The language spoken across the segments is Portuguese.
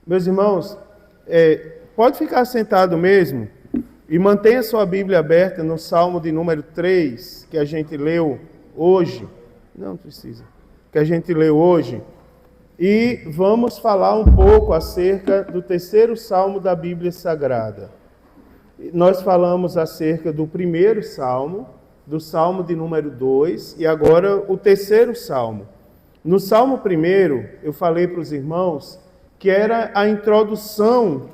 Meus irmãos, pode ficar sentado mesmo e mantenha sua Bíblia aberta no Salmo de número 3, que a gente leu hoje. Não precisa. Que a gente leu hoje. E vamos falar um pouco acerca do terceiro Salmo da Bíblia Sagrada. Nós falamos acerca do primeiro Salmo, do Salmo de número 2 e agora o terceiro Salmo. No Salmo primeiro, eu falei para os irmãos que era a introdução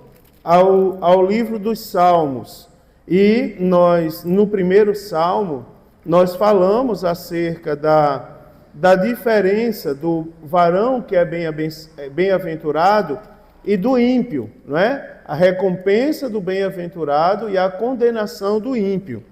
ao livro dos Salmos. E nós, no primeiro Salmo, nós falamos acerca da diferença do varão que é bem-aventurado e do ímpio, não é? A recompensa do bem-aventurado e a condenação do ímpio.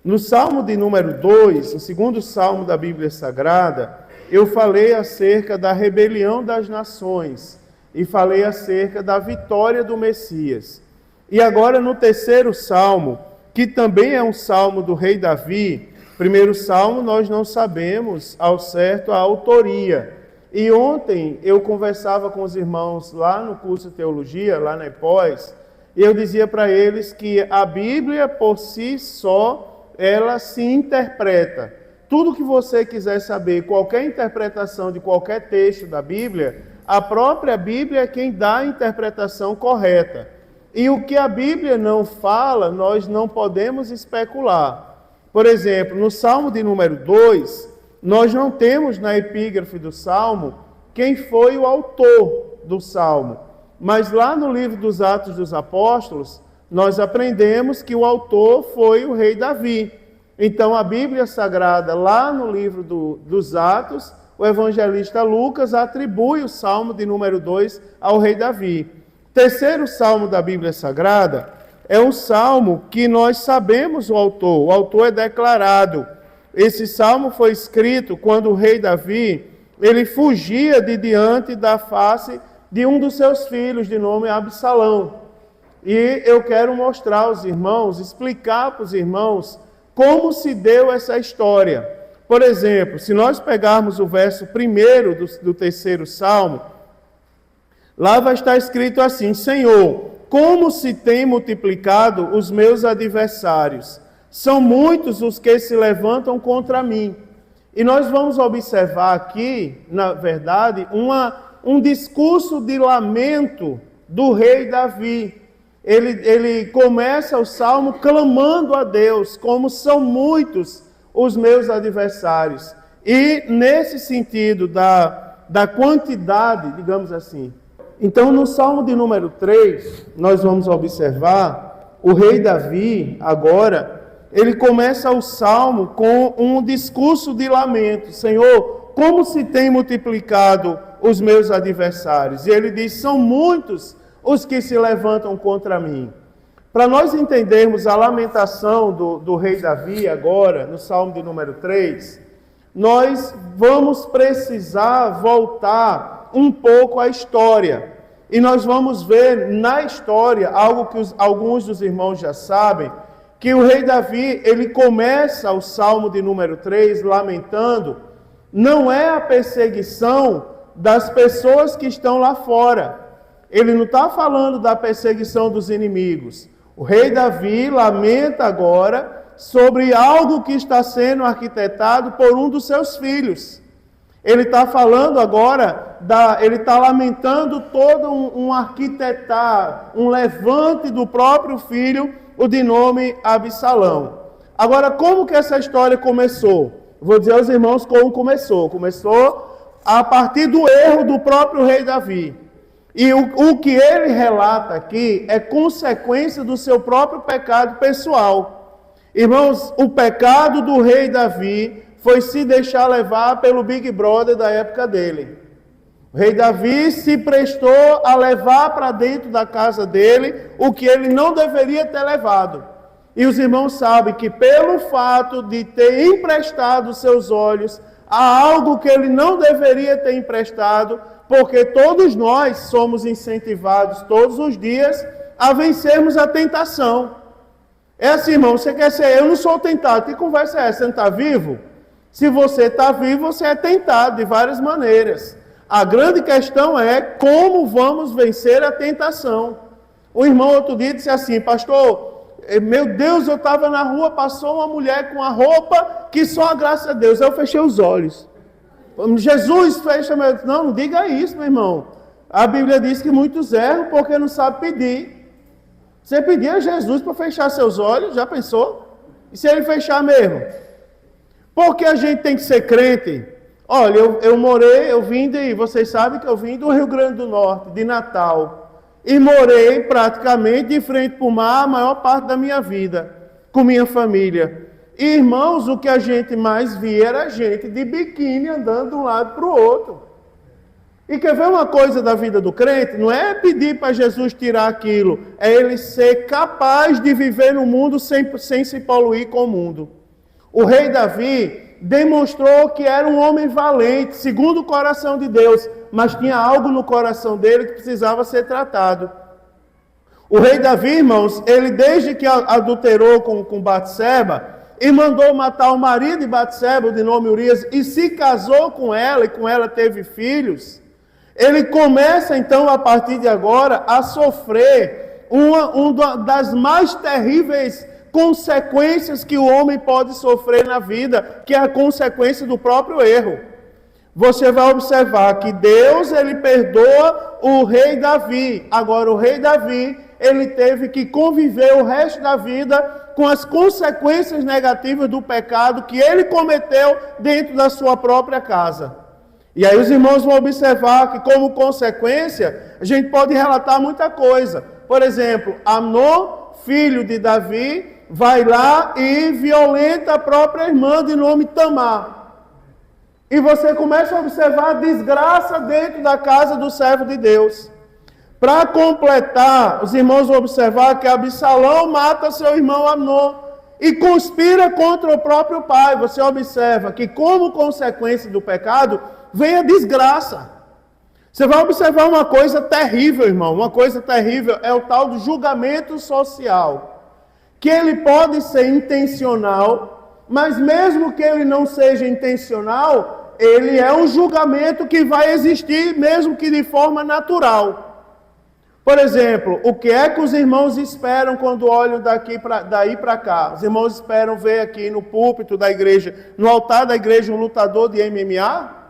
No Salmo de número 2, o segundo Salmo da Bíblia Sagrada, eu falei acerca da rebelião das nações e falei acerca da vitória do Messias. E agora no terceiro Salmo, que também é um Salmo do rei Davi, primeiro Salmo nós não sabemos ao certo a autoria. E ontem eu conversava com os irmãos lá no curso de teologia, lá na EPOS, e eu dizia para eles que a Bíblia por si só, ela se interpreta. Tudo que você quiser saber, qualquer interpretação de qualquer texto da Bíblia, a própria Bíblia é quem dá a interpretação correta. E o que a Bíblia não fala, nós não podemos especular. Por exemplo, no Salmo de número 2, nós não temos na epígrafe do Salmo quem foi o autor do Salmo. Mas lá no livro dos Atos dos Apóstolos, nós aprendemos que o autor foi o rei Davi. Então a Bíblia Sagrada, lá no livro dos Atos, o evangelista Lucas atribui o Salmo de número 2 ao rei Davi. Terceiro Salmo da Bíblia Sagrada é um salmo que nós sabemos o autor é declarado. Esse salmo foi escrito quando o rei Davi, ele fugia de diante da face de um dos seus filhos, de nome Absalão. E eu quero mostrar aos irmãos, explicar para os irmãos como se deu essa história. Por exemplo, se nós pegarmos o verso 1 do terceiro Salmo, lá vai estar escrito assim: Senhor, como se tem multiplicado os meus adversários, são muitos os que se levantam contra mim. E nós vamos observar aqui, na verdade, um discurso de lamento do rei Davi. Ele começa o salmo clamando a Deus, como são muitos os meus adversários. E nesse sentido da quantidade, digamos assim. Então no Salmo de número 3, nós vamos observar o rei Davi, agora, ele começa o salmo com um discurso de lamento. Senhor, como se tem multiplicado os meus adversários? E ele diz, são muitos os que se levantam contra mim. Para nós entendermos a lamentação do rei Davi agora, no Salmo de número 3, nós vamos precisar voltar um pouco à história. E nós vamos ver na história, algo que alguns dos irmãos já sabem, que o rei Davi, ele começa o Salmo de número 3 lamentando, não é a perseguição das pessoas que estão lá fora. Ele não está falando da perseguição dos inimigos. O rei Davi lamenta agora sobre algo que está sendo arquitetado por um dos seus filhos. Ele está falando agora, ele está lamentando todo um arquitetar, um levante do próprio filho, o de nome Absalão. Agora, como que essa história começou? Vou dizer aos irmãos como começou. Começou a partir do erro do próprio rei Davi. E o que ele relata aqui é consequência do seu próprio pecado pessoal. Irmãos, o pecado do rei Davi foi se deixar levar pelo Big Brother da época dele. O rei Davi se prestou a levar para dentro da casa dele o que ele não deveria ter levado. E os irmãos sabem que pelo fato de ter emprestado seus olhos a algo que ele não deveria ter emprestado, porque todos nós somos incentivados todos os dias a vencermos a tentação. É assim, irmão, você quer ser, eu não sou tentado. Que conversa é essa? Você não está vivo? Se você está vivo, você é tentado de várias maneiras. A grande questão é como vamos vencer a tentação. O irmão outro dia disse assim, pastor, meu Deus, eu estava na rua, passou uma mulher com a roupa que só a graça de Deus. Eu fechei os olhos. Jesus fecha meu... Não diga isso, meu irmão. A Bíblia diz que muitos erram porque não sabem pedir. Você pedir a Jesus para fechar seus olhos, já pensou? E se ele fechar mesmo? Porque a gente tem que ser crente. Olha, eu vim vocês sabem que eu vim do Rio Grande do Norte, de Natal. E morei praticamente de frente para o mar a maior parte da minha vida, com minha família. E, irmãos, o que a gente mais via era gente de biquíni andando de um lado para o outro. E quer ver uma coisa da vida do crente? Não é pedir para Jesus tirar aquilo, é ele ser capaz de viver no mundo sem se poluir com o mundo. O rei Davi demonstrou que era um homem valente, segundo o coração de Deus, mas tinha algo no coração dele que precisava ser tratado. O rei Davi, irmãos, ele desde que adulterou com Batseba, e mandou matar o marido de Batseba, de nome Urias, e se casou com ela, e com ela teve filhos, ele começa então, a partir de agora, a sofrer uma das mais terríveis consequências que o homem pode sofrer na vida, que é a consequência do próprio erro. Você vai observar que Deus, ele perdoa o rei Davi. Agora, o rei Davi, ele teve que conviver o resto da vida com as consequências negativas do pecado que ele cometeu dentro da sua própria casa. E aí os irmãos vão observar que, como consequência, a gente pode relatar muita coisa. Por exemplo, Amnon, filho de Davi, vai lá e violenta a própria irmã de nome Tamar. E você começa a observar a desgraça dentro da casa do servo de Deus. Para completar, os irmãos vão observar que Absalão mata seu irmão Amnon e conspira contra o próprio pai. Você observa que, como consequência do pecado, vem a desgraça. Você vai observar uma coisa terrível, irmão. Uma coisa terrível é o tal do julgamento social. Que ele pode ser intencional, mas mesmo que ele não seja intencional, ele é um julgamento que vai existir, mesmo que de forma natural. Por exemplo, o que é que os irmãos esperam quando olham daí para cá? Os irmãos esperam ver aqui no púlpito da igreja, no altar da igreja, um lutador de MMA?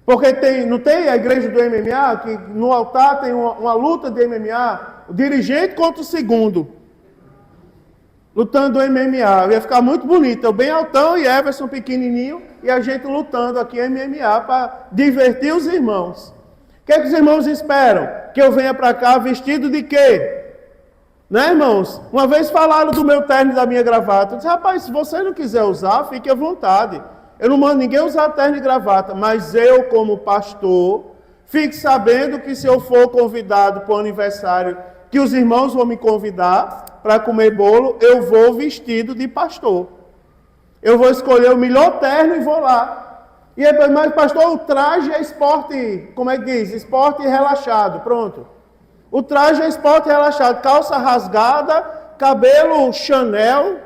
Porque não tem a igreja do MMA, que no altar tem uma luta de MMA, o dirigente contra o segundo, lutando MMA. Ia ficar muito bonito, eu bem altão e Everson pequenininho, e a gente lutando aqui MMA para divertir os irmãos. O que é que os irmãos esperam? Que eu venha para cá vestido de quê? Né, irmãos? Uma vez falaram do meu terno e da minha gravata. Eu disse, rapaz, se você não quiser usar, fique à vontade. Eu não mando ninguém usar terno e gravata, mas eu, como pastor, fique sabendo que se eu for convidado para o aniversário, que os irmãos vão me convidar para comer bolo, eu vou vestido de pastor. Eu vou escolher o melhor terno e vou lá. E aí, mas pastor, o traje é esporte, como é que diz? Esporte relaxado, pronto. O traje é esporte relaxado, calça rasgada, cabelo Chanel,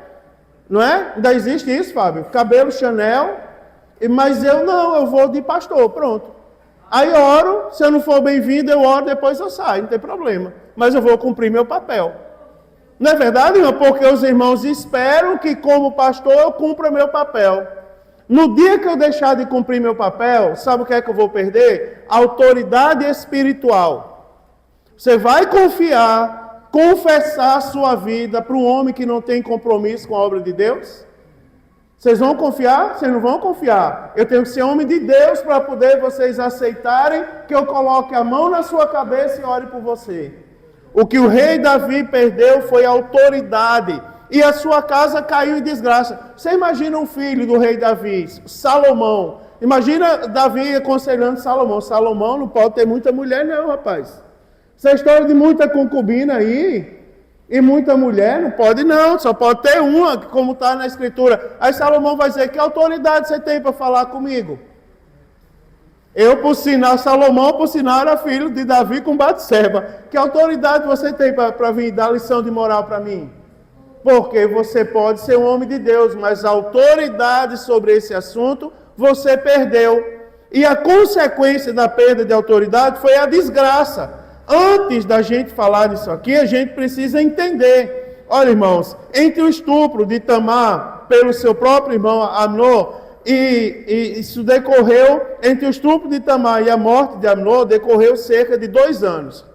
não é? Ainda existe isso, Fábio? Cabelo Chanel, mas eu vou de pastor, pronto. Aí oro, se eu não for bem-vindo, eu oro, depois eu saio, não tem problema. Mas eu vou cumprir meu papel. Não é verdade, irmão? Porque os irmãos esperam que, como pastor, eu cumpra meu papel. No dia que eu deixar de cumprir meu papel, sabe o que é que eu vou perder? Autoridade espiritual. Você vai confiar, confessar a sua vida para um homem que não tem compromisso com a obra de Deus? Vocês vão confiar? Vocês não vão confiar. Eu tenho que ser homem de Deus para poder vocês aceitarem que eu coloque a mão na sua cabeça e ore por você. O que o rei Davi perdeu foi a autoridade. E a sua casa caiu em desgraça. Você imagina um filho do rei Davi, Salomão. Imagina Davi aconselhando Salomão. Salomão não pode ter muita mulher não, rapaz. Essa história de muita concubina aí, e muita mulher, não pode não. Só pode ter uma, como está na escritura. Aí Salomão vai dizer, que autoridade você tem para falar comigo? Eu, por sinal, Salomão, por sinal, era filho de Davi com Batseba. Que autoridade você tem para vir dar lição de moral para mim? Porque você pode ser um homem de Deus, mas a autoridade sobre esse assunto você perdeu. E a consequência da perda de autoridade foi a desgraça. Antes da gente falar disso aqui, a gente precisa entender. Olha, irmãos, entre o estupro de Tamar pelo seu próprio irmão Amnon, e isso decorreu, entre o estupro de Tamar e a morte de Amnon, decorreu cerca de 2 anos.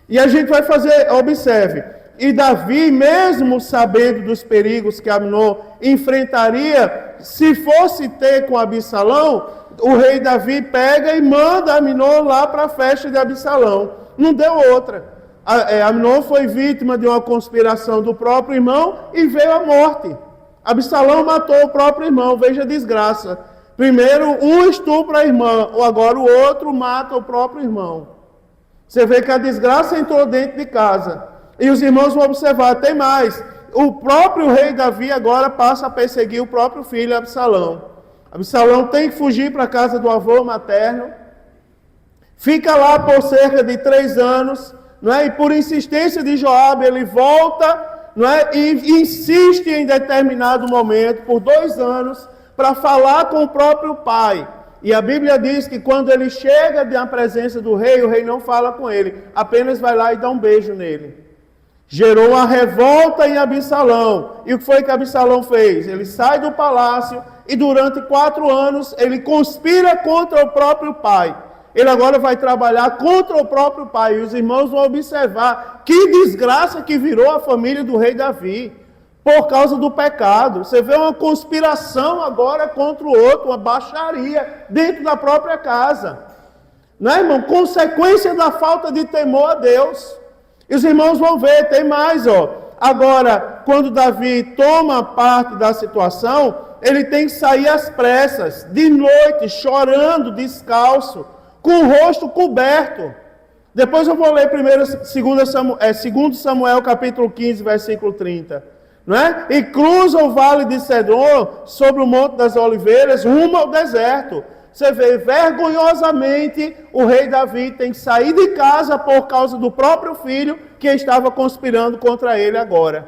E a gente vai fazer, observe, e Davi, mesmo sabendo dos perigos que Amnon enfrentaria, se fosse ter com Absalão, o rei Davi pega e manda Amnon lá para a festa de Absalão. Não deu outra. Amnon foi vítima de uma conspiração do próprio irmão e veio à morte. Absalão matou o próprio irmão, veja a desgraça. Primeiro, um estupra a irmã, ou agora o outro mata o próprio irmão. Você vê que a desgraça entrou dentro de casa. E os irmãos vão observar, tem mais. O próprio rei Davi agora passa a perseguir o próprio filho Absalão. Absalão tem que fugir para a casa do avô materno. Fica lá por cerca de 3 anos. Não é? E por insistência de Joabe, ele volta, não é? E insiste em determinado momento, por 2 anos, para falar com o próprio pai. E a Bíblia diz que quando ele chega na presença do rei, o rei não fala com ele, apenas vai lá e dá um beijo nele. Gerou uma revolta em Absalão. E o que foi que Absalão fez? Ele sai do palácio e durante 4 anos ele conspira contra o próprio pai. Ele agora vai trabalhar contra o próprio pai. E os irmãos vão observar que desgraça que virou a família do rei Davi. Por causa do pecado. Você vê uma conspiração agora contra o outro, uma baixaria dentro da própria casa. Não é, irmão? Consequência da falta de temor a Deus. E os irmãos vão ver, tem mais, ó. Agora, quando Davi toma parte da situação, ele tem que sair às pressas, de noite, chorando, descalço, com o rosto coberto. Depois eu vou ler primeiro 2 Samuel, capítulo 15, versículo 30. Não é? E cruza o vale de Cedron, sobre o Monte das Oliveiras, rumo ao deserto. Você vê, vergonhosamente, o rei Davi tem que sair de casa por causa do próprio filho que estava conspirando contra ele agora.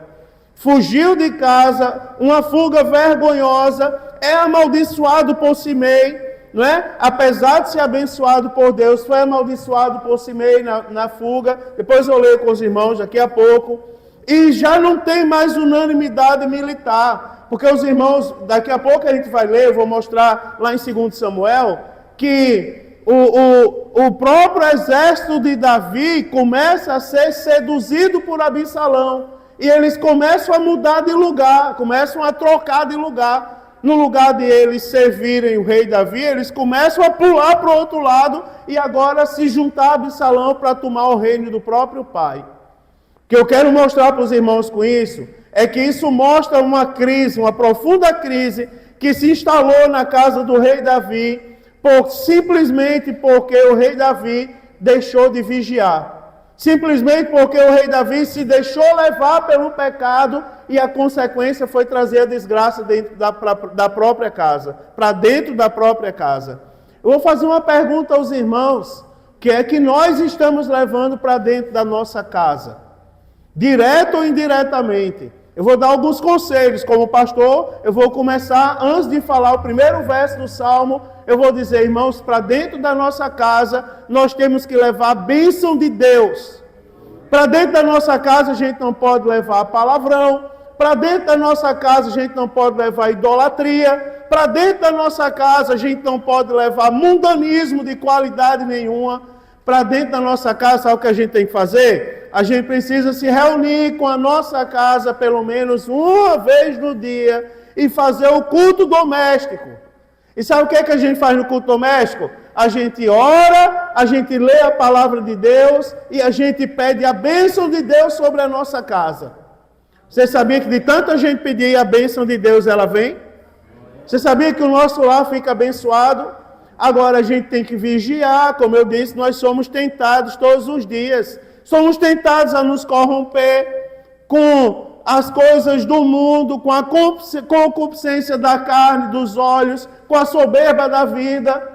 Fugiu de casa, uma fuga vergonhosa, é amaldiçoado por Simei, não é? Apesar de ser abençoado por Deus, foi amaldiçoado por Simei na fuga. Depois eu leio com os irmãos daqui a pouco. E já não tem mais unanimidade militar. Porque os irmãos, daqui a pouco a gente vai ler, eu vou mostrar lá em 2 Samuel, que o próprio exército de Davi começa a ser seduzido por Absalão. E eles começam a mudar de lugar, começam a trocar de lugar. No lugar de eles servirem o rei Davi, eles começam a pular para o outro lado e agora se juntar a Absalão para tomar o reino do próprio pai. O que eu quero mostrar para os irmãos com isso é que isso mostra uma crise, uma profunda crise que se instalou na casa do rei Davi, simplesmente porque o rei Davi deixou de vigiar. Simplesmente porque o rei Davi se deixou levar pelo pecado e a consequência foi trazer a desgraça dentro da própria casa, para dentro da própria casa. Eu vou fazer uma pergunta aos irmãos, que é que nós estamos levando para dentro da nossa casa, direto ou indiretamente. Eu vou dar alguns conselhos, como pastor, eu vou começar, antes de falar o primeiro verso do Salmo, eu vou dizer, irmãos, para dentro da nossa casa, nós temos que levar a bênção de Deus. Para dentro da nossa casa, a gente não pode levar palavrão. Para dentro da nossa casa, a gente não pode levar idolatria. Para dentro da nossa casa, a gente não pode levar mundanismo de qualidade nenhuma. Para dentro da nossa casa, sabe o que a gente tem que fazer? A gente precisa se reunir com a nossa casa pelo menos uma vez no dia e fazer o culto doméstico. E sabe o que é que a gente faz no culto doméstico? A gente ora, a gente lê a palavra de Deus e a gente pede a bênção de Deus sobre a nossa casa. Você sabia que de tanta gente pedir a bênção de Deus, ela vem? Você sabia que o nosso lar fica abençoado? Agora a gente tem que vigiar, como eu disse, nós somos tentados todos os dias. Somos tentados a nos corromper com as coisas do mundo, com a concupiscência da carne, dos olhos, com a soberba da vida.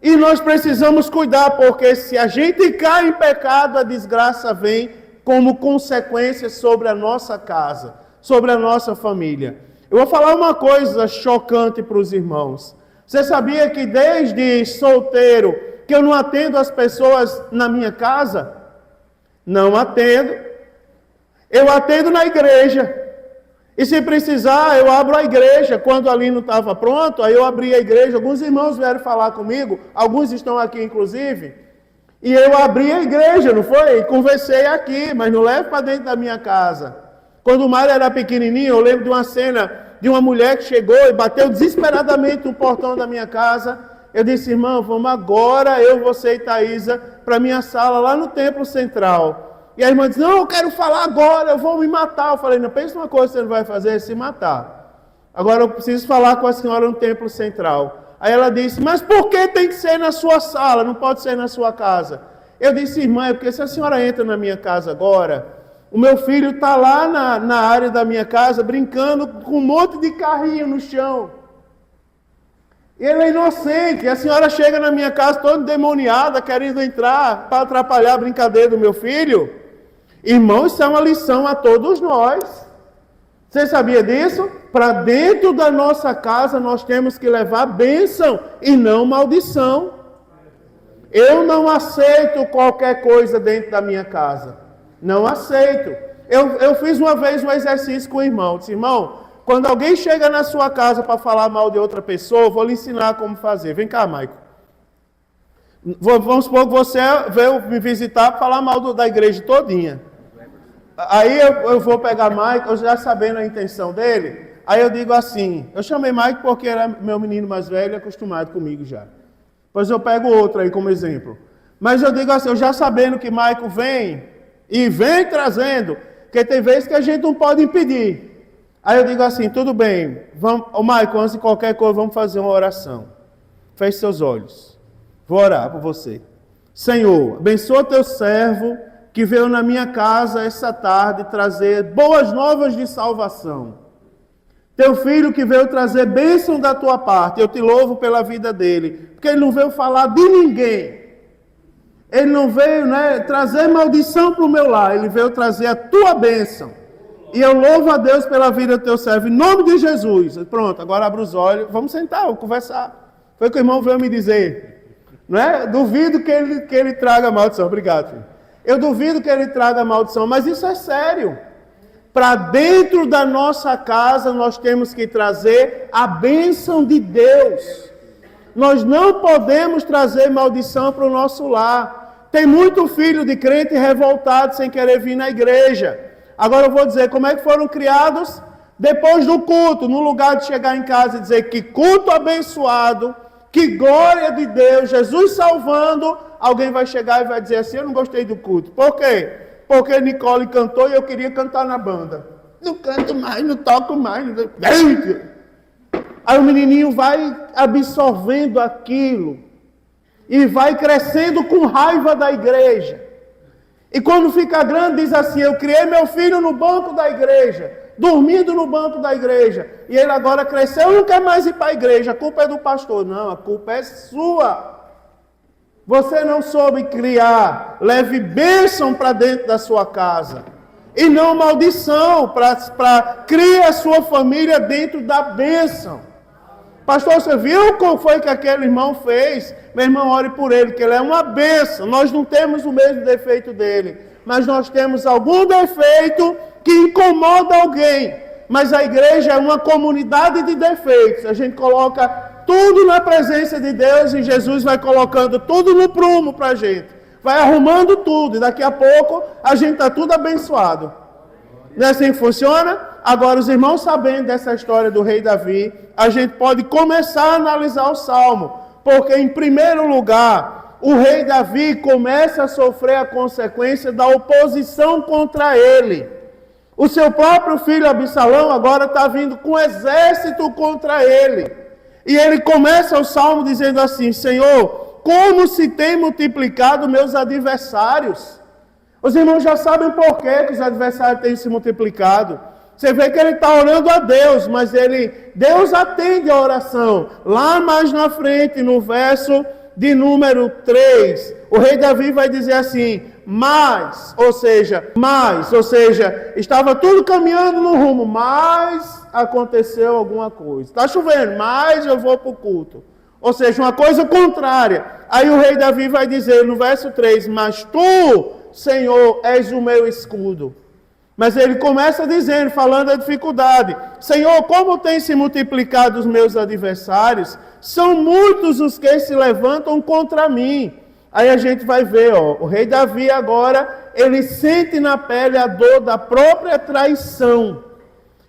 E nós precisamos cuidar, porque se a gente cai em pecado, a desgraça vem como consequência sobre a nossa casa, sobre a nossa família. Eu vou falar uma coisa chocante para os irmãos. Você sabia que desde solteiro que eu não atendo as pessoas na minha casa? Não atendo. Eu atendo na igreja. E se precisar, eu abro a igreja. Quando ali não estava pronto, aí eu abri a igreja. Alguns irmãos vieram falar comigo, alguns estão aqui inclusive. E eu abri a igreja, não foi? E conversei aqui, mas não levo para dentro da minha casa. Quando o Mário era pequenininho, eu lembro de uma cena de uma mulher que chegou e bateu desesperadamente no portão da minha casa. Eu disse, irmão, vamos agora, eu, você e Thaisa, para a minha sala lá no Templo Central. E a irmã disse, não, eu quero falar agora, eu vou me matar. Eu falei, não, pensa uma coisa que você não vai fazer, é se matar. Agora eu preciso falar com a senhora no Templo Central. Aí ela disse, mas por que tem que ser na sua sala, não pode ser na sua casa? Eu disse, irmã, é porque se a senhora entra na minha casa agora, o meu filho está lá na área da minha casa, brincando com um monte de carrinho no chão. Ele é inocente, a senhora chega na minha casa toda endemoniada, querendo entrar para atrapalhar a brincadeira do meu filho. Irmão, isso é uma lição a todos nós. Você sabia disso? Para dentro da nossa casa nós temos que levar bênção e não maldição. Eu não aceito qualquer coisa dentro da minha casa. Não aceito. Eu fiz uma vez um exercício com o irmão. Disse, irmão, quando alguém chega na sua casa para falar mal de outra pessoa, eu vou lhe ensinar como fazer. Vem cá, Maico. Vamos supor que você veio me visitar para falar mal da igreja todinha. Aí eu vou pegar Maico, eu já sabendo a intenção dele, aí eu digo assim, eu chamei Maico porque era meu menino mais velho e acostumado comigo já. Pois eu pego outro aí como exemplo. Mas eu digo assim, eu já sabendo que Maico vem, e vem trazendo, porque tem vezes que a gente não pode impedir. Aí eu digo assim, tudo bem, vamos, Maico, antes de qualquer coisa, vamos fazer uma oração. Feche seus olhos. Vou orar por você. Senhor, abençoa teu servo, que veio na minha casa essa tarde trazer boas novas de salvação. Teu filho que veio trazer bênção da tua parte, eu te louvo pela vida dele, porque ele não veio falar de ninguém. Ele não veio trazer maldição para o meu lar, ele veio trazer a tua bênção. E eu louvo a Deus pela vida do teu servo, em nome de Jesus. Pronto, agora abre os olhos, vamos sentar, vamos conversar. Foi o que o irmão veio me dizer. Não é? Duvido que ele traga maldição. Obrigado, filho. Eu duvido que ele traga maldição, mas isso é sério. Para dentro da nossa casa, nós temos que trazer a bênção de Deus. Nós não podemos trazer maldição para o nosso lar. Tem muito filho de crente revoltado sem querer vir na igreja. Agora eu vou dizer como é que foram criados depois do culto, no lugar de chegar em casa e dizer que culto abençoado, que glória de Deus, Jesus salvando, alguém vai chegar e vai dizer assim, eu não gostei do culto. Por quê? Porque Nicole cantou e eu queria cantar na banda. Não canto mais, não toco mais. Não... Aí o menininho vai absorvendo aquilo e vai crescendo com raiva da igreja. E quando fica grande diz assim, eu criei meu filho no banco da igreja, dormindo no banco da igreja, e ele agora cresceu e não quer mais ir para a igreja, a culpa é do pastor. Não, a culpa é sua. Você não soube criar, leve bênção para dentro da sua casa, e não maldição, para criar a sua família dentro da bênção. Pastor, você viu como foi que aquele irmão fez? Meu irmão, ore por ele, que ele é uma bênção. Nós não temos o mesmo defeito dele, mas nós temos algum defeito que incomoda alguém. Mas a igreja é uma comunidade de defeitos. A gente coloca tudo na presença de Deus e Jesus vai colocando tudo no prumo para a gente. Vai arrumando tudo e daqui a pouco a gente está tudo abençoado. Não é assim que funciona? Agora, os irmãos sabendo dessa história do rei Davi, a gente pode começar a analisar o Salmo. Porque, em primeiro lugar, o rei Davi começa a sofrer a consequência da oposição contra ele. O seu próprio filho Absalão agora está vindo com um exército contra ele. E ele começa o Salmo dizendo assim, Senhor, como se tem multiplicado meus adversários? Os irmãos já sabem por que os adversários têm se multiplicado. Você vê que ele está orando a Deus, mas Deus atende a oração. Lá mais na frente, no verso de número 3, o rei Davi vai dizer assim, mas, ou seja, estava tudo caminhando no rumo, mas aconteceu alguma coisa. Está chovendo, mas eu vou para o culto. Ou seja, uma coisa contrária. Aí o rei Davi vai dizer no verso 3, mas tu, Senhor, és o meu escudo. Mas ele começa dizendo, falando da dificuldade. Senhor, como têm se multiplicado os meus adversários, são muitos os que se levantam contra mim. Aí a gente vai ver, o rei Davi agora, ele sente na pele a dor da própria traição.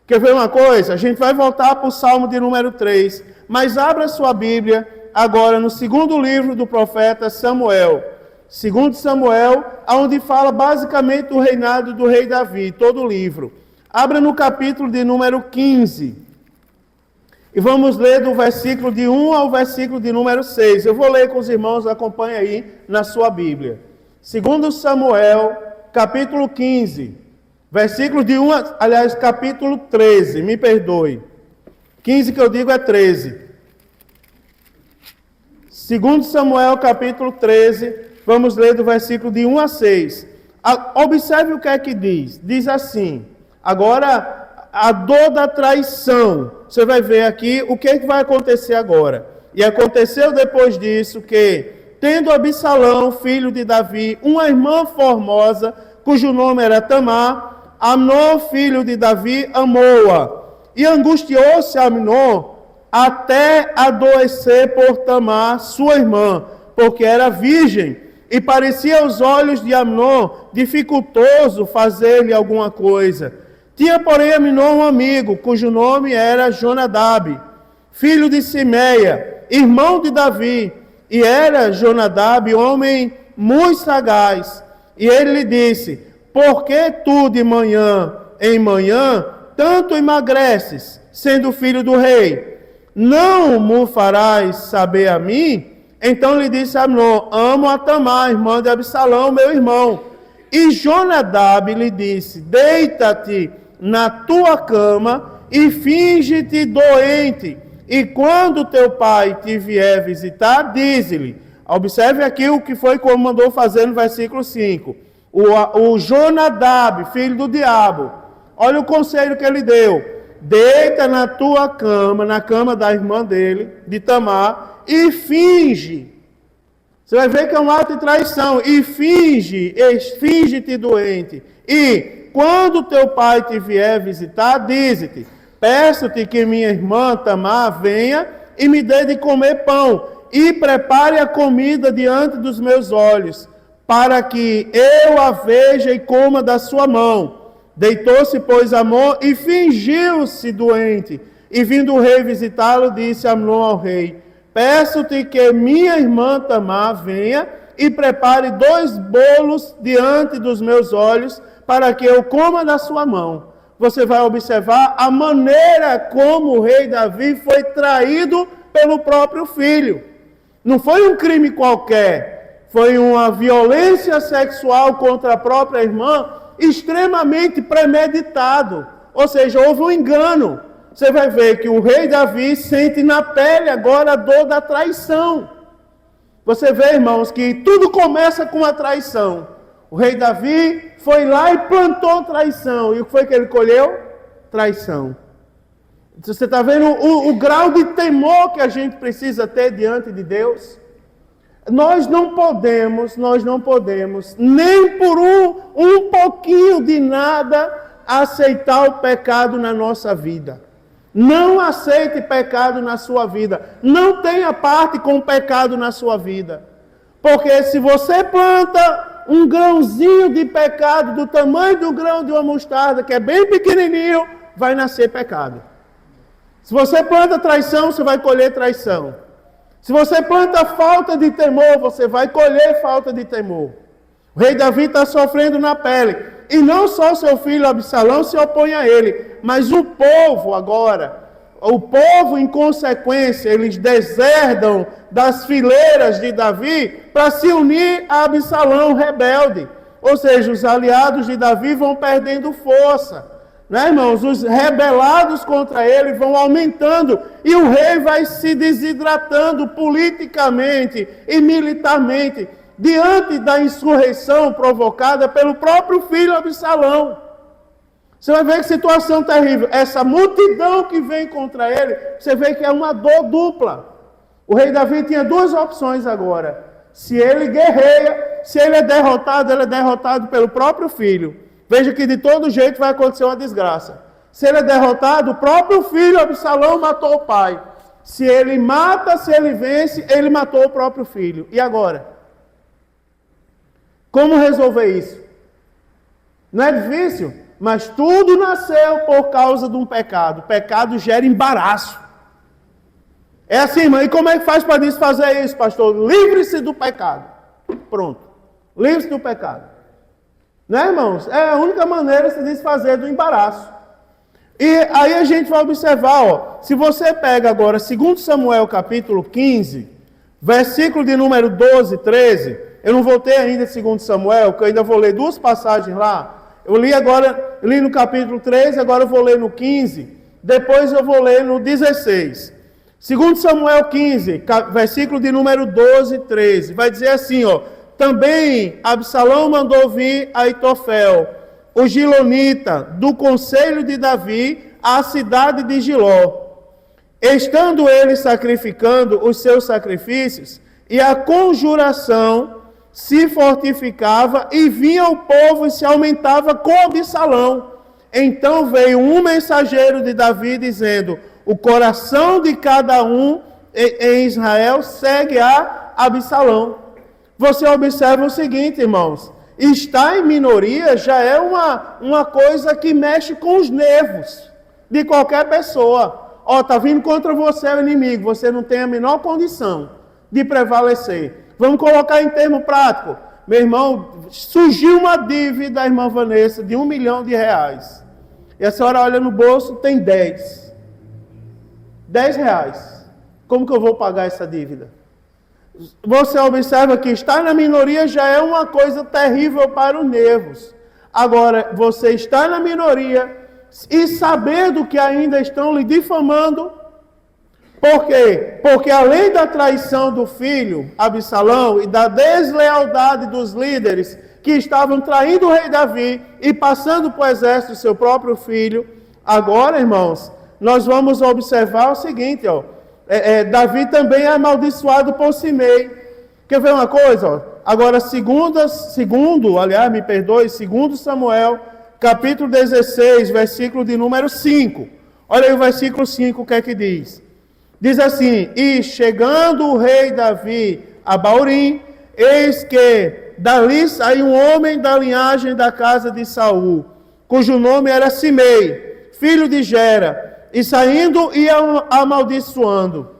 Quer ver uma coisa? A gente vai voltar para o Salmo de número 3, mas abra sua Bíblia agora no segundo livro do profeta Samuel. Segundo Samuel, onde fala basicamente do reinado do rei Davi, todo o livro. Abra no capítulo de número 15. E vamos ler do versículo de 1 ao versículo de número 6. Eu vou ler com os irmãos, acompanha aí na sua Bíblia. Segundo Samuel, capítulo 15, versículo de 1, aliás, capítulo 13, me perdoe. 15 que eu digo é 13. Segundo Samuel, capítulo 13, vamos ler do versículo de 1 a 6. Observe o que é que diz. Diz assim, agora a dor da traição. Você vai ver aqui o que é que vai acontecer agora. E aconteceu depois disso que, tendo Absalão, filho de Davi, uma irmã formosa, cujo nome era Tamar, Amnon, filho de Davi, amou-a. E angustiou-se Amnon até adoecer por Tamar, sua irmã, porque era virgem. E parecia aos olhos de Amnon dificultoso fazer-lhe alguma coisa. Tinha, porém, Amnon um amigo, cujo nome era Jonadab, filho de Simeia, irmão de Davi. E era Jonadab homem muito sagaz. E ele lhe disse, por que tu de manhã em manhã tanto emagreces, sendo filho do rei? Não me farás saber a mim? Então lhe disse Amnon, amo a Tamar, irmã de Absalão, meu irmão. E Jonadab lhe disse, deita-te na tua cama e finge-te doente. E quando teu pai te vier visitar, dize-lhe. Observe aqui o que foi como mandou fazer no versículo 5. O Jonadab, filho do diabo, olha o conselho que ele deu. Deita na tua cama, na cama da irmã dele, de Tamar, e finge. Você vai ver que é um ato de traição. E finge-te doente. E quando teu pai te vier visitar, dize-te, peço-te que minha irmã Tamar venha e me dê de comer pão, e prepare a comida diante dos meus olhos, para que eu a veja e coma da sua mão. Deitou-se, pois, Amnon e fingiu-se doente. E vindo o rei visitá-lo, disse Amnon ao rei, peço-te que minha irmã Tamar venha e prepare 2 bolos diante dos meus olhos, para que eu coma da sua mão. Você vai observar a maneira como o rei Davi foi traído pelo próprio filho. Não foi um crime qualquer, foi uma violência sexual contra a própria irmã, extremamente premeditado. Ou seja, houve um engano. Você vai ver que o rei Davi sente na pele agora a dor da traição. Você vê, irmãos, que tudo começa com a traição. O rei Davi foi lá e plantou traição. E o que foi que ele colheu? Traição. Você está vendo o grau de temor que a gente precisa ter diante de Deus? Nós não podemos, nem por um pouquinho de nada, aceitar o pecado na nossa vida. Não aceite pecado na sua vida. Não tenha parte com o pecado na sua vida. Porque se você planta um grãozinho de pecado do tamanho do grão de uma mostarda, que é bem pequenininho, vai nascer pecado. Se você planta traição, você vai colher traição. Se você planta falta de temor, você vai colher falta de temor. O rei Davi está sofrendo na pele. E não só seu filho Absalão se opõe a ele, mas o povo agora, o povo em consequência, eles deserdam das fileiras de Davi para se unir a Absalão rebelde. Ou seja, os aliados de Davi vão perdendo força. Né, irmãos? Os rebelados contra ele vão aumentando e o rei vai se desidratando politicamente e militarmente diante da insurreição provocada pelo próprio filho Absalão. Você vai ver que situação terrível. Essa multidão que vem contra ele, você vê que é uma dor dupla. O rei Davi tinha duas opções agora. Se ele guerreia, se ele é derrotado pelo próprio filho. Veja que de todo jeito vai acontecer uma desgraça. Se ele é derrotado, o próprio filho Absalão matou o pai. Se ele mata, se ele vence, ele matou o próprio filho. E agora? Como resolver isso? Não é difícil, mas tudo nasceu por causa de um pecado. O pecado gera embaraço. É assim, irmão. E como é que faz para desfazer isso, pastor? Livre-se do pecado. Pronto. Livre-se do pecado. Né, irmãos? É a única maneira de se desfazer do embaraço. E aí a gente vai observar, ó. Se você pega agora 2 Samuel capítulo 15, versículo de número 12, 13. Eu não voltei ainda em 2 Samuel, que eu ainda vou ler duas passagens lá. Eu li no capítulo 13, agora eu vou ler no 15. Depois eu vou ler no 16. 2 Samuel 15, versículo de número 12 e 13. Vai dizer assim, ó. Também Absalão mandou vir Aitofel, o gilonita, do conselho de Davi, à cidade de Giló. Estando ele sacrificando os seus sacrifícios, e a conjuração se fortificava, e vinha o povo e se aumentava com Absalão. Então veio um mensageiro de Davi dizendo: o coração de cada um em Israel segue a Absalão. Você observa o seguinte, irmãos. Estar em minoria já é uma coisa que mexe com os nervos de qualquer pessoa. Ó, tá vindo contra você o inimigo. Você não tem a menor condição de prevalecer. Vamos colocar em termo prático. Meu irmão, surgiu uma dívida da irmã Vanessa de R$1 milhão. E a senhora olha no bolso, tem 10. R$10. Como que eu vou pagar essa dívida? Você observa que estar na minoria já é uma coisa terrível para os nervos. Agora, você está na minoria e sabendo que ainda estão lhe difamando. Por quê? Porque além da traição do filho, Absalão, e da deslealdade dos líderes que estavam traindo o rei Davi e passando para o exército seu próprio filho, agora, irmãos, nós vamos observar o seguinte, ó. Davi também é amaldiçoado por Simei. Quer ver uma coisa? Ó? Agora, segundo Samuel, capítulo 16, versículo de número 5. Olha aí o versículo 5, o que é que diz? Diz assim: e chegando o rei Davi a Baurim, eis que dali saiu um homem da linhagem da casa de Saul, cujo nome era Simei, filho de Gera, e saindo ia amaldiçoando.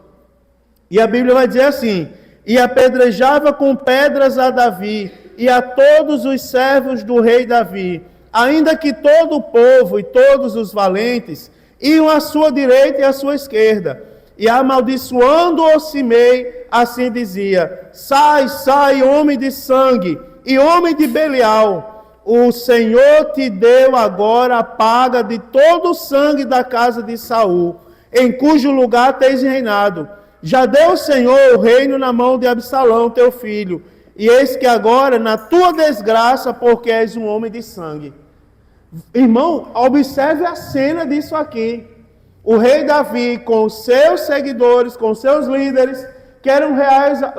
E a Bíblia vai dizer assim: e apedrejava com pedras a Davi e a todos os servos do rei Davi, ainda que todo o povo e todos os valentes iam à sua direita e à sua esquerda. E amaldiçoando o Simei, assim dizia: sai, sai, homem de sangue e homem de Belial. O Senhor te deu agora a paga de todo o sangue da casa de Saul, em cujo lugar tens reinado. Já deu o Senhor o reino na mão de Absalão, teu filho. E eis que agora, na tua desgraça, porque és um homem de sangue. Irmão, observe a cena disso aqui. O rei Davi, com os seus seguidores, com os seus líderes, que eram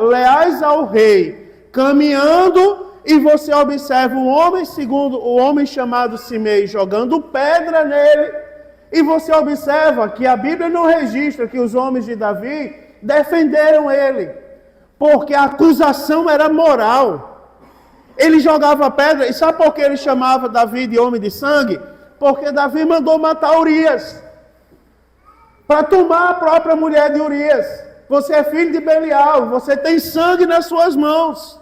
leais ao rei, caminhando. E você observa o homem chamado Simei jogando pedra nele. E você observa que a Bíblia não registra que os homens de Davi defenderam ele. Porque a acusação era moral. Ele jogava pedra. E sabe por que ele chamava Davi de homem de sangue? Porque Davi mandou matar Urias. Para tomar a própria mulher de Urias. Você é filho de Belial. Você tem sangue nas suas mãos.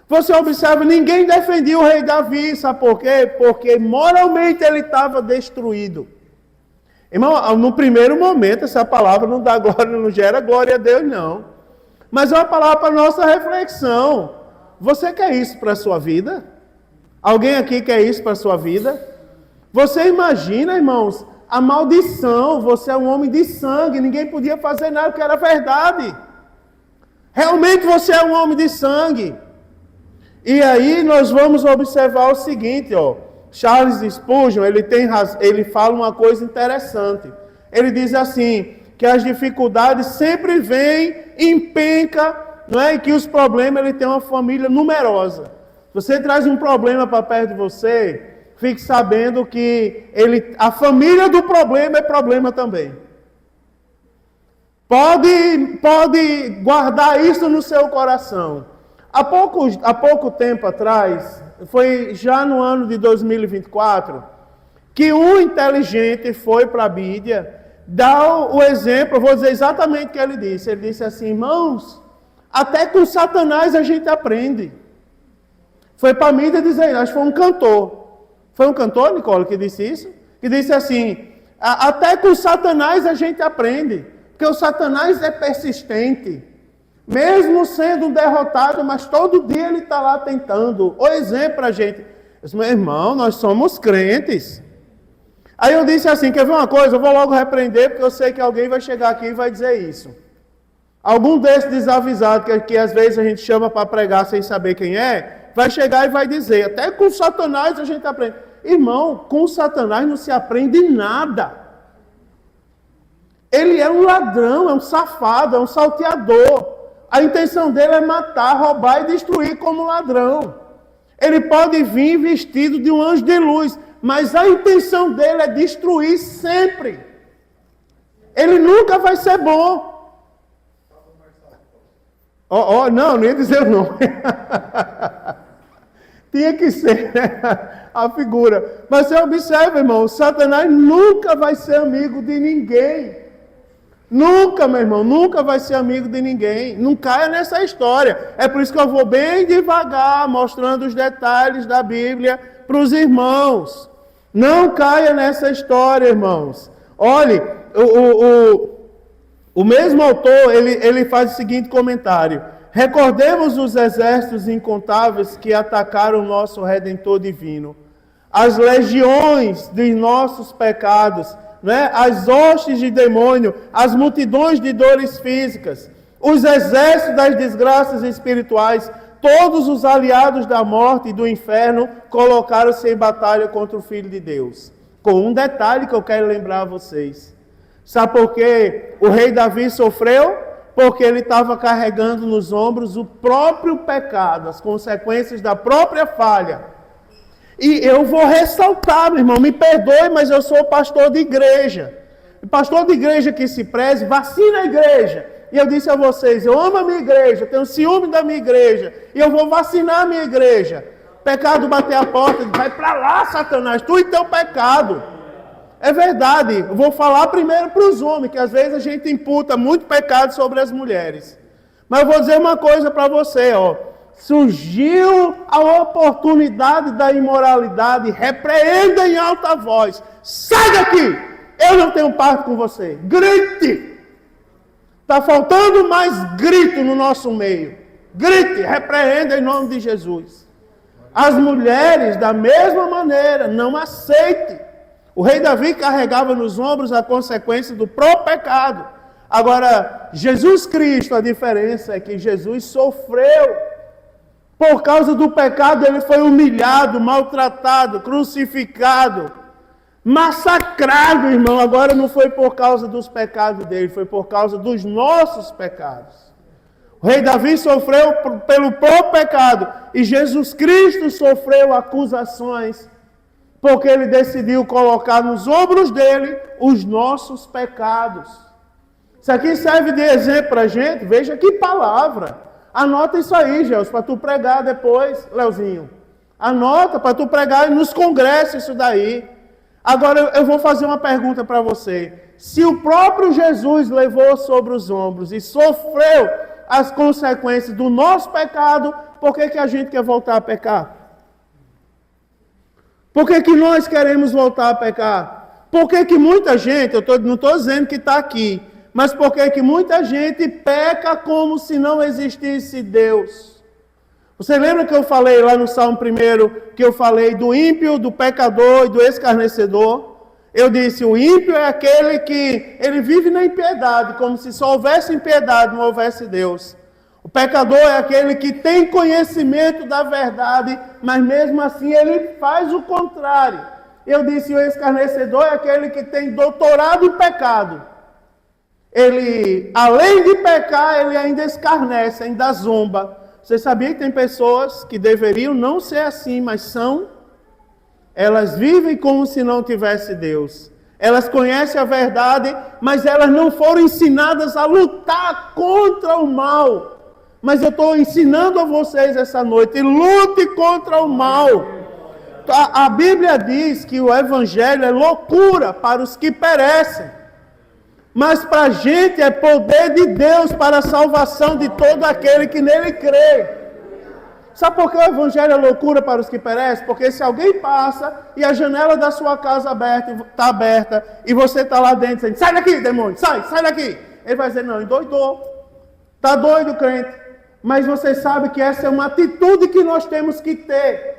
Você observa, ninguém defendia o rei Davi, sabe por quê? Porque moralmente ele estava destruído. Irmão, no primeiro momento, essa palavra não dá glória, não gera glória a Deus, não. Mas é uma palavra para nossa reflexão. Você quer isso para a sua vida? Alguém aqui quer isso para a sua vida? Você imagina, irmãos, a maldição, você é um homem de sangue, ninguém podia fazer nada, porque era verdade. Realmente você é um homem de sangue. E aí nós vamos observar o seguinte, ó. Charles Spurgeon, ele fala uma coisa interessante. Ele diz assim: que as dificuldades sempre vêm, empenca, não é? E que os problemas, ele tem uma família numerosa. Se você traz um problema para perto de você, fique sabendo que a família do problema é problema também. Pode guardar isso no seu coração. Há pouco tempo atrás, foi já no ano de 2024, que um inteligente foi para a mídia dar o exemplo, eu vou dizer exatamente o que ele disse. Ele disse assim: irmãos, até com Satanás a gente aprende. Foi para a mídia dizer, acho que foi um cantor. Foi um cantor, Nicole, que disse isso? Que disse assim, até com Satanás a gente aprende. Porque o Satanás é persistente. Mesmo sendo derrotado, mas todo dia ele está lá tentando. O exemplo para a gente. Eu disse, meu irmão, nós somos crentes. Aí eu disse assim, quer ver uma coisa? Eu vou logo repreender, porque eu sei que alguém vai chegar aqui e vai dizer isso. Algum desses desavisados, que às vezes a gente chama para pregar sem saber quem é, vai chegar e vai dizer, até com Satanás a gente aprende. Irmão, com Satanás não se aprende nada. Ele é um ladrão, é um safado, é um salteador. A intenção dele é matar, roubar e destruir como ladrão. Ele pode vir vestido de um anjo de luz, mas a intenção dele é destruir sempre. Ele nunca vai ser bom. Não ia dizer o nome. Tinha que ser, né? A figura. Mas você observa, irmão, Satanás nunca vai ser amigo de ninguém. Nunca, meu irmão, nunca vai ser amigo de ninguém. Não caia nessa história. É por isso que eu vou bem devagar, mostrando os detalhes da Bíblia para os irmãos. Não caia nessa história, irmãos. Olhe, o mesmo autor, ele faz o seguinte comentário. Recordemos os exércitos incontáveis que atacaram o nosso Redentor divino. As legiões de nossos pecados, né? As hostes de demônio, as multidões de dores físicas, os exércitos das desgraças espirituais, todos os aliados da morte e do inferno colocaram-se em batalha contra o Filho de Deus. Com um detalhe que eu quero lembrar a vocês. Sabe por que o rei Davi sofreu? Porque ele estava carregando nos ombros o próprio pecado, as consequências da própria falha. E eu vou ressaltar, meu irmão, me perdoe, mas eu sou pastor de igreja. Pastor de igreja que se preze, vacina a igreja. E eu disse a vocês, eu amo a minha igreja, tenho ciúme da minha igreja, e eu vou vacinar a minha igreja. Pecado bater a porta, vai para lá, Satanás, tu e teu pecado. É verdade, eu vou falar primeiro para os homens, que às vezes a gente imputa muito pecado sobre as mulheres. Mas eu vou dizer uma coisa para você, ó. Surgiu a oportunidade da imoralidade, repreenda em alta voz. Sai daqui! Eu não tenho parte com você. Grite! Está faltando mais grito no nosso meio. Grite, repreenda em nome de Jesus. As mulheres, da mesma maneira, não aceitem. O rei Davi carregava nos ombros a consequência do próprio pecado. Agora, Jesus Cristo, a diferença é que Jesus sofreu. Por causa do pecado, ele foi humilhado, maltratado, crucificado, massacrado, irmão. Agora não foi por causa dos pecados dele, foi por causa dos nossos pecados. O rei Davi sofreu pelo próprio pecado e Jesus Cristo sofreu acusações porque ele decidiu colocar nos ombros dele os nossos pecados. Isso aqui serve de exemplo para a gente. Veja que palavra. Anota isso aí, Gelson, para tu pregar depois, Leozinho. Anota para tu pregar nos congressos isso daí. Agora eu vou fazer uma pergunta para você. Se o próprio Jesus levou sobre os ombros e sofreu as consequências do nosso pecado, por que a gente quer voltar a pecar? Por que nós queremos voltar a pecar? Por que muita gente, não estou dizendo que está aqui, mas por que muita gente peca como se não existisse Deus? Você lembra que eu falei lá no Salmo 1, que eu falei do ímpio, do pecador e do escarnecedor? Eu disse, o ímpio é aquele que ele vive na impiedade, como se só houvesse impiedade, não houvesse Deus. O pecador é aquele que tem conhecimento da verdade, mas mesmo assim ele faz o contrário. Eu disse, o escarnecedor é aquele que tem doutorado em pecado. ele, além de pecar, ele ainda escarnece, ainda zomba. Você sabia que tem pessoas que deveriam não ser assim, mas são? Elas vivem como se não tivesse Deus. Elas conhecem a verdade, mas elas não foram ensinadas a lutar contra o mal. Mas eu estou ensinando a vocês essa noite, lute contra o mal. A Bíblia diz que o Evangelho é loucura para os que perecem. Mas para a gente é poder de Deus para a salvação de todo aquele que nele crê. Sabe por que o Evangelho é loucura para os que perecem? Porque se alguém passa e a janela da sua casa está aberta e você está lá dentro dizendo, sai daqui, demônio, sai daqui. Ele vai dizer, não, endoidou. Está doido, crente. Mas você sabe que essa é uma atitude que nós temos que ter.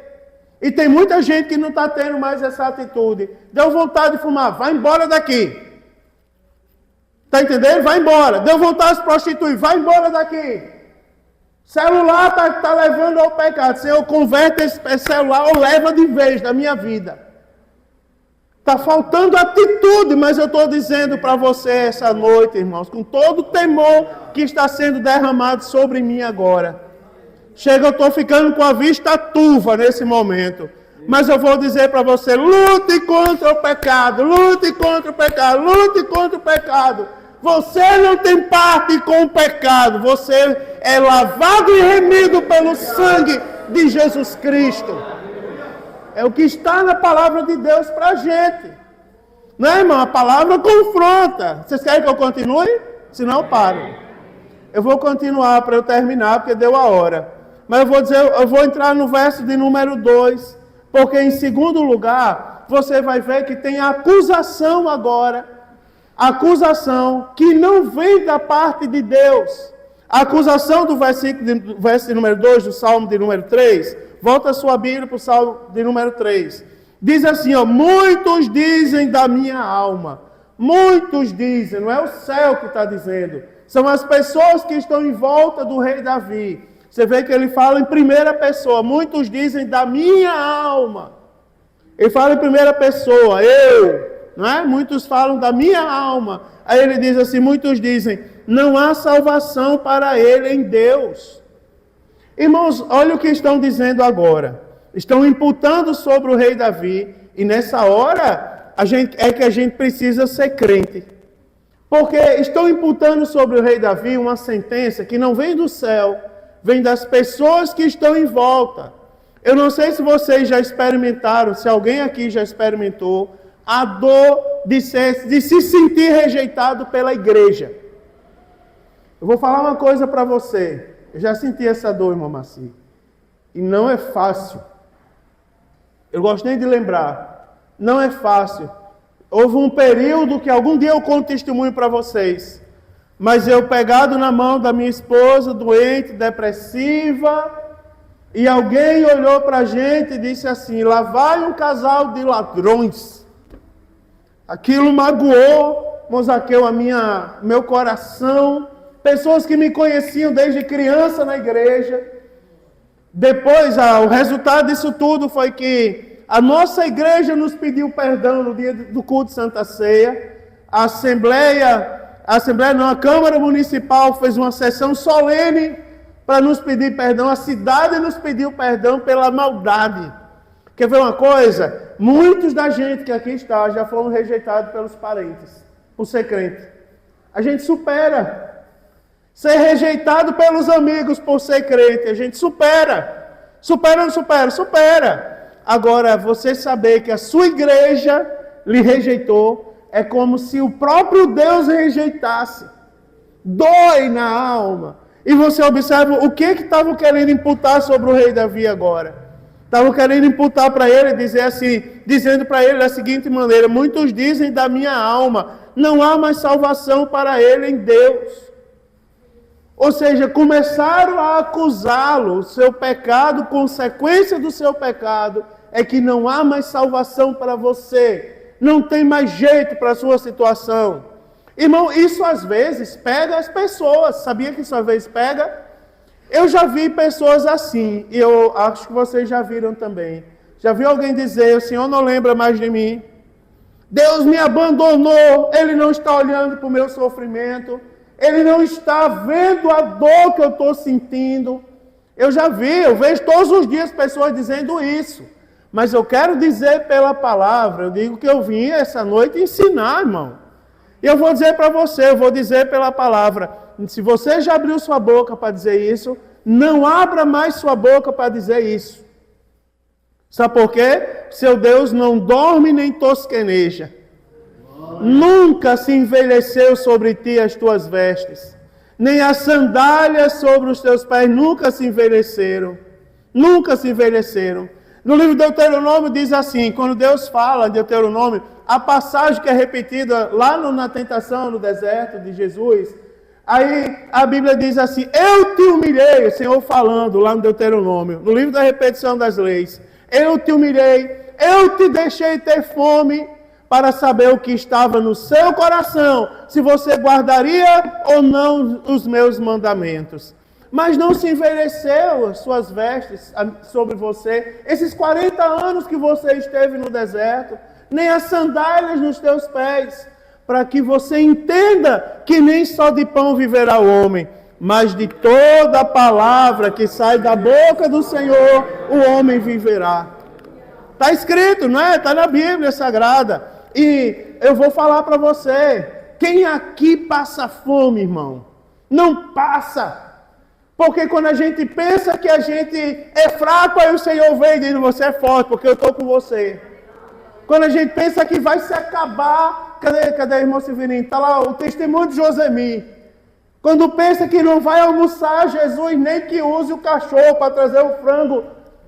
E tem muita gente que não está tendo mais essa atitude. Deu vontade de fumar, vai embora daqui. Está entendendo? Vai embora. Deu vontade de se prostituir, vai embora daqui. Celular está levando ao pecado. Senhor, converte esse celular ou leva de vez da minha vida. Está faltando atitude, mas eu estou dizendo para você essa noite, irmãos, com todo o temor que está sendo derramado sobre mim agora. Chega, eu estou ficando com a vista turva nesse momento. Mas eu vou dizer para você, lute contra o pecado, lute contra o pecado, lute contra o pecado. Você não tem parte com o pecado, você é lavado e remido pelo sangue de Jesus Cristo. É o que está na palavra de Deus para a gente. Não é, irmão? A palavra confronta. Vocês querem que eu continue? Senão eu paro. Eu vou continuar para eu terminar, porque deu a hora. Mas eu vou entrar no verso de número 2, porque em segundo lugar, você vai ver que tem a acusação agora. A acusação que não vem da parte de Deus. A acusação do verso de número 2, do Salmo de número 3, volta a sua Bíblia para o Salmo de número 3. Diz assim, ó, muitos dizem da minha alma. Muitos dizem, não é o céu que está dizendo. São as pessoas que estão em volta do rei Davi. Você vê que ele fala em primeira pessoa. Muitos dizem da minha alma. Ele fala em primeira pessoa, eu. Não é? Muitos falam da minha alma. Aí ele diz assim, muitos dizem, não há salvação para ele em Deus. Irmãos, olha o que estão dizendo agora. Estão imputando sobre o rei Davi. E nessa hora, a gente precisa ser crente. Porque estão imputando sobre o rei Davi uma sentença que não vem do céu, vem das pessoas que estão em volta. Eu não sei se vocês já experimentaram, se alguém aqui já experimentou, a dor de se sentir rejeitado pela igreja. Eu vou falar uma coisa para você. Eu já senti essa dor, irmão Maci. E não é fácil. Eu gosto nem de lembrar. Não é fácil. Houve um período que algum dia eu conto testemunho para vocês. Mas eu pegado na mão da minha esposa, doente, depressiva, e alguém olhou para a gente e disse assim, lá vai um casal de ladrões. Aquilo magoou, Mozaqueu, meu coração. Pessoas que me conheciam desde criança na igreja. Depois, o resultado disso tudo foi que a nossa igreja nos pediu perdão no dia do culto de Santa Ceia. A Câmara Municipal fez uma sessão solene para nos pedir perdão. A cidade nos pediu perdão pela maldade. Quer ver uma coisa? Muitos da gente que aqui está já foram rejeitados pelos parentes por ser crente. A gente supera. Ser rejeitado pelos amigos por ser crente, a gente supera. Supera ou não supera? Supera. Agora, você saber que a sua igreja lhe rejeitou, é como se o próprio Deus rejeitasse. Dói na alma. E você observa o que estavam querendo imputar sobre o rei Davi agora. Estavam querendo imputar para ele, dizendo para ele da seguinte maneira, muitos dizem da minha alma, não há mais salvação para ele em Deus. Ou seja, começaram a acusá-lo, o seu pecado, consequência do seu pecado, é que não há mais salvação para você, não tem mais jeito para a sua situação. Irmão, isso às vezes pega as pessoas, sabia que isso às vezes pega? Eu já vi pessoas assim, e eu acho que vocês já viram também. Já viu alguém dizer, o Senhor não lembra mais de mim? Deus me abandonou, Ele não está olhando para o meu sofrimento, Ele não está vendo a dor que eu estou sentindo. Eu vejo todos os dias pessoas dizendo isso. Mas eu quero dizer pela palavra, eu digo que eu vim essa noite ensinar, irmão. E eu vou dizer para você, eu vou dizer pela palavra. Se você já abriu sua boca para dizer isso, não abra mais sua boca para dizer isso. Sabe por quê? Seu Deus não dorme nem tosqueneja. Nunca se envelheceu sobre ti as tuas vestes, nem as sandálias sobre os teus pés nunca se envelheceram. Nunca se envelheceram. No livro de Deuteronômio diz assim, quando Deus fala em Deuteronômio, a passagem que é repetida lá na tentação no deserto de Jesus, aí a Bíblia diz assim, eu te humilhei, o Senhor falando lá no Deuteronômio, no livro da repetição das leis, eu te humilhei, eu te deixei ter fome para saber o que estava no seu coração, se você guardaria ou não os meus mandamentos. Mas não se envelheceu as suas vestes sobre você, esses 40 anos que você esteve no deserto, nem as sandálias nos teus pés, para que você entenda que nem só de pão viverá o homem, mas de toda a palavra que sai da boca do Senhor, o homem viverá. Está escrito, não é? Está na Bíblia Sagrada. E eu vou falar para você, quem aqui passa fome, irmão? Não passa. Porque quando a gente pensa que a gente é fraco, aí o Senhor vem e diz, você é forte, porque eu estou com você. Quando a gente pensa que vai se acabar, cadê a irmã Severino? Está lá o testemunho de Josemi. Quando pensa que não vai almoçar, Jesus nem que use o cachorro para trazer o frango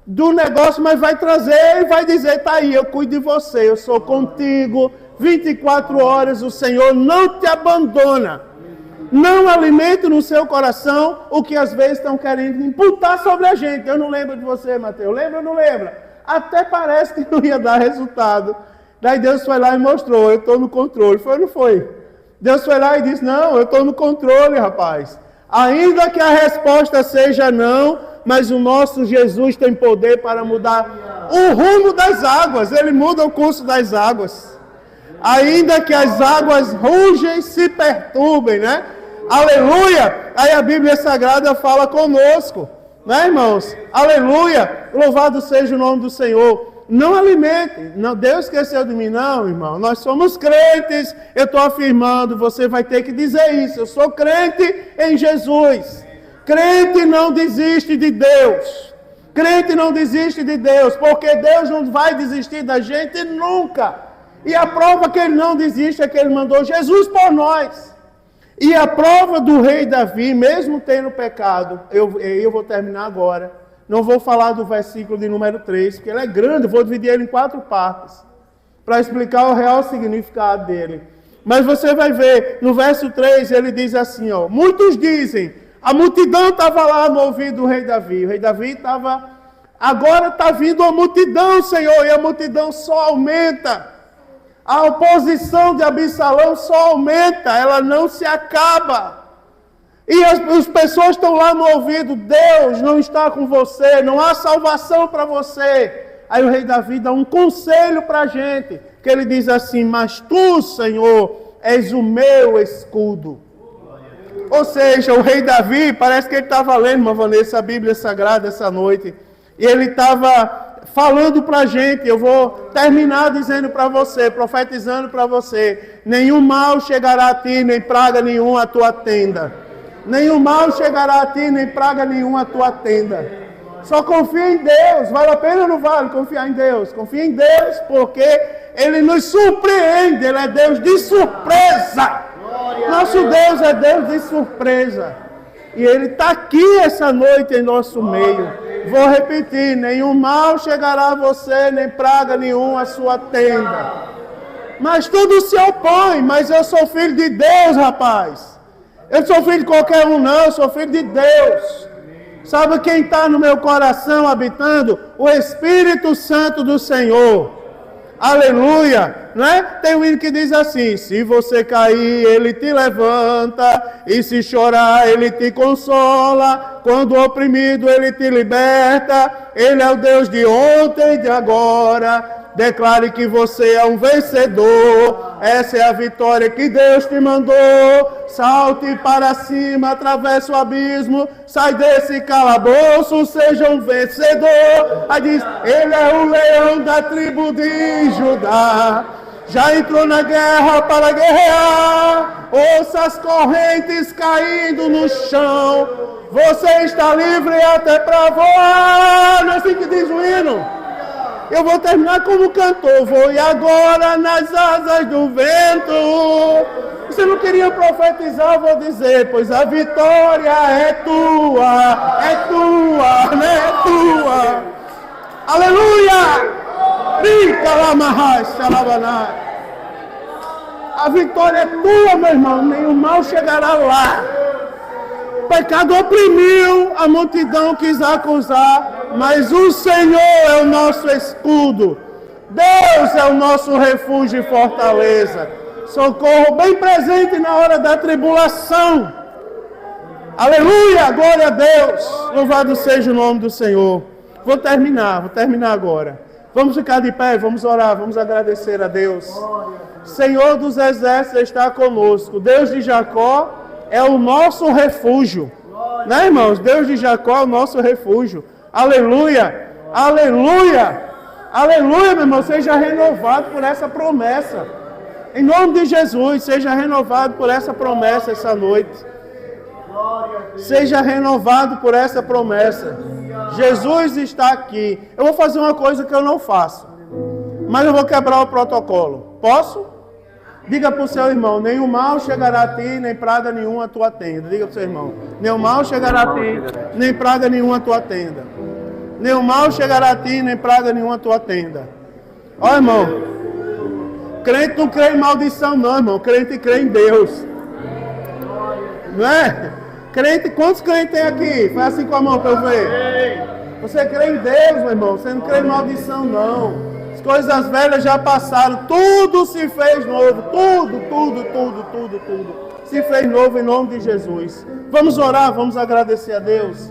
do negócio, mas vai trazer e vai dizer, tá aí, eu cuido de você, eu sou contigo, 24 horas, o Senhor não te abandona. Não alimente no seu coração o que às vezes estão querendo imputar sobre a gente. Eu não lembro de você, Mateus. Lembra ou não lembra? Até parece que não ia dar resultado. Daí Deus foi lá e mostrou, eu estou no controle. Foi ou não foi? Deus foi lá e disse, não, eu estou no controle, rapaz. Ainda que a resposta seja não, mas o nosso Jesus tem poder para mudar o rumo das águas. Ele muda o curso das águas. Ainda que as águas rugem, se perturbem, né? Aleluia! Aí a Bíblia Sagrada fala conosco, né, irmãos? Aleluia! Louvado seja o nome do Senhor. Não alimente. Não, Deus esqueceu de mim, não, irmão. Nós somos crentes. Eu estou afirmando, você vai ter que dizer isso. Eu sou crente em Jesus. Crente não desiste de Deus. Crente não desiste de Deus, porque Deus não vai desistir da gente nunca. E a prova que Ele não desiste é que Ele mandou Jesus por nós. E a prova do rei Davi, mesmo tendo pecado, eu vou terminar agora. Não vou falar do versículo de número 3, porque ele é grande, vou dividir ele em 4 partes, para explicar o real significado dele. Mas você vai ver, no verso 3, ele diz assim, ó, muitos dizem, a multidão estava lá no ouvido do rei Davi. O rei Davi estava, agora está vindo a multidão, Senhor, e a multidão só aumenta. A oposição de Absalão só aumenta, ela não se acaba. E as pessoas estão lá no ouvido, Deus não está com você, não há salvação para você. Aí o rei Davi dá um conselho para a gente, que ele diz assim, mas tu, Senhor, és o meu escudo. Ou seja, o rei Davi, parece que ele estava lendo, irmã Vanessa, a Bíblia Sagrada essa noite, e ele estava falando para a gente, eu vou terminar dizendo para você, profetizando para você, nenhum mal chegará a ti, nem praga nenhuma à tua tenda. Nenhum mal chegará a ti, nem praga nenhuma à tua tenda. Só confia em Deus, vale a pena ou não vale confiar em Deus? Confia em Deus, porque Ele nos surpreende, Ele é Deus de surpresa. Nosso Deus é Deus de surpresa. E Ele está aqui essa noite em nosso meio. Vou repetir, nenhum mal chegará a você, nem praga nenhuma à sua tenda. Mas tudo se opõe, mas eu sou filho de Deus, rapaz. Eu sou filho de qualquer um não, eu sou filho de Deus. Sabe quem está no meu coração habitando? O Espírito Santo do Senhor. Aleluia, né? Tem um hino que diz assim, se você cair, Ele te levanta, e se chorar, Ele te consola, quando oprimido, Ele te liberta, Ele é o Deus de ontem e de agora, Declare que você é um vencedor. Essa é a vitória que Deus te mandou. Salte para cima, atravesse o abismo. Sai desse calabouço, seja um vencedor. Aí diz, ele é o leão da tribo de Judá. Já entrou na guerra para guerrear. Ouça as correntes caindo no chão. Você está livre até para voar. Não é assim que diz o hino? Eu vou terminar como cantor. Voe agora nas asas do vento. Você não queria profetizar, eu vou dizer, pois a vitória é tua, né? É tua. Aleluia! A vitória é tua, meu irmão. Nenhum mal chegará lá. O pecado oprimiu, a multidão quis acusar, mas o Senhor é o nosso escudo. Deus é o nosso refúgio e fortaleza. Socorro bem presente na hora da tribulação. Aleluia, glória a Deus. Louvado seja o nome do Senhor. Vou terminar agora. Vamos ficar de pé, vamos orar, vamos agradecer a Deus. Senhor dos exércitos está conosco. Deus de Jacó é o nosso refúgio. Né, irmãos? Deus de Jacó é o nosso refúgio. Aleluia, aleluia, aleluia, meu irmão. Seja renovado por essa promessa. Em nome de Jesus, seja renovado por essa promessa essa noite. Seja renovado por essa promessa. Jesus está aqui. Eu vou fazer uma coisa que eu não faço, mas eu vou quebrar o protocolo. Posso? Diga para o seu irmão, nenhum mal chegará a ti, nem praga nenhuma à tua tenda. Diga para o seu irmão, nenhum mal chegará a ti, nem praga nenhuma à tua tenda. Nenhum mal chegará a ti, nem praga nenhuma à tua tenda. Ó, irmão, crente não crê em maldição não, irmão. Crente crê em Deus. Não é? Crente, quantos crentes tem aqui? Faz assim com a mão para eu ver. Você crê em Deus, meu irmão. Você não crê em maldição, não. As coisas velhas já passaram. Tudo se fez novo. Tudo. Se fez novo em nome de Jesus. Vamos orar, vamos agradecer a Deus.